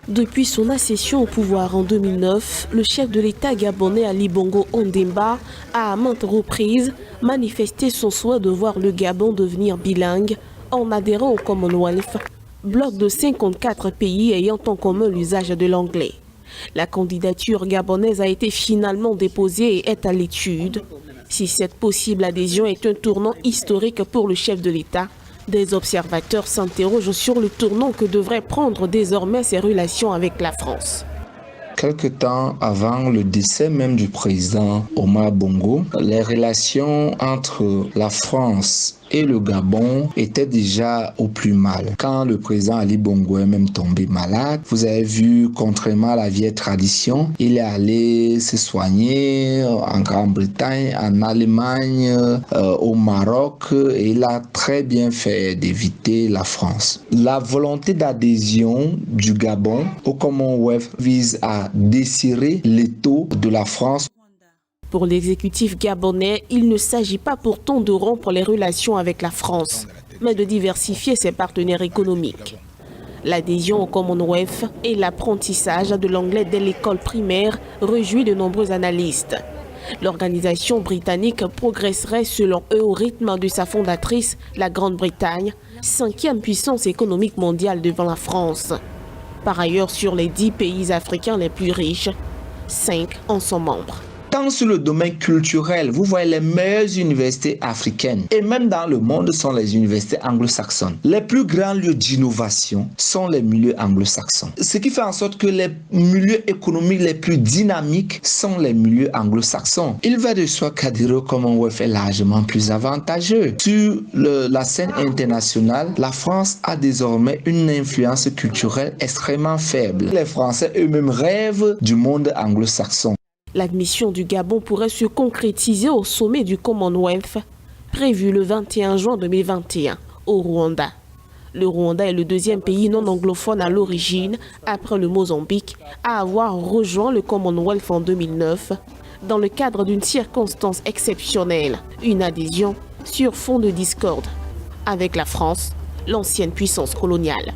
Depuis son accession au pouvoir en 2009, le chef de l'État gabonais Ali Bongo Ondimba a à maintes reprises manifesté son souhait de voir le Gabon devenir bilingue en adhérant au Commonwealth, bloc de 54 pays ayant en commun l'usage de l'anglais. La candidature gabonaise a été finalement déposée et est à l'étude. Si cette possible adhésion est un tournant historique pour le chef de l'État, des observateurs s'interrogent sur le tournant que devraient prendre désormais ses relations avec la France. Quelque temps avant le décès même du président Omar Bongo, les relations entre la France et le Gabon étaient déjà au plus mal. Quand le président Ali Bongo est même tombé malade, vous avez vu, contrairement à la vieille tradition, il est allé se soigner en Grande-Bretagne, en Allemagne, au Maroc, et il a très bien fait d'éviter la France. La volonté d'adhésion du Gabon au Commonwealth vise à desserrer l'étau de la France. Pour l'exécutif gabonais, il ne s'agit pas pourtant de rompre les relations avec la France, mais de diversifier ses partenaires économiques. L'adhésion au Commonwealth et l'apprentissage de l'anglais dès l'école primaire réjouit de nombreux analystes. L'organisation britannique progresserait selon eux au rythme de sa fondatrice, la Grande-Bretagne, 5e puissance économique mondiale devant la France. Par ailleurs, sur les 10 pays africains les plus riches, 5 en sont membres. Tant sur le domaine culturel, vous voyez les meilleures universités africaines et même dans le monde sont les universités anglo-saxonnes. Les plus grands lieux d'innovation sont les milieux anglo-saxons. Ce qui fait en sorte que les milieux économiques les plus dynamiques sont les milieux anglo-saxons. Il va de soi qu'adhérer au Commonwealth est largement plus avantageux. Sur la scène internationale, la France a désormais une influence culturelle extrêmement faible. Les Français eux-mêmes rêvent du monde anglo-saxon. L'admission du Gabon pourrait se concrétiser au sommet du Commonwealth, prévu le 21 juin 2021 au Rwanda. Le Rwanda est le deuxième pays non anglophone à l'origine, après le Mozambique, à avoir rejoint le Commonwealth en 2009, dans le cadre d'une circonstance exceptionnelle, une adhésion sur fond de discorde avec la France, l'ancienne puissance coloniale.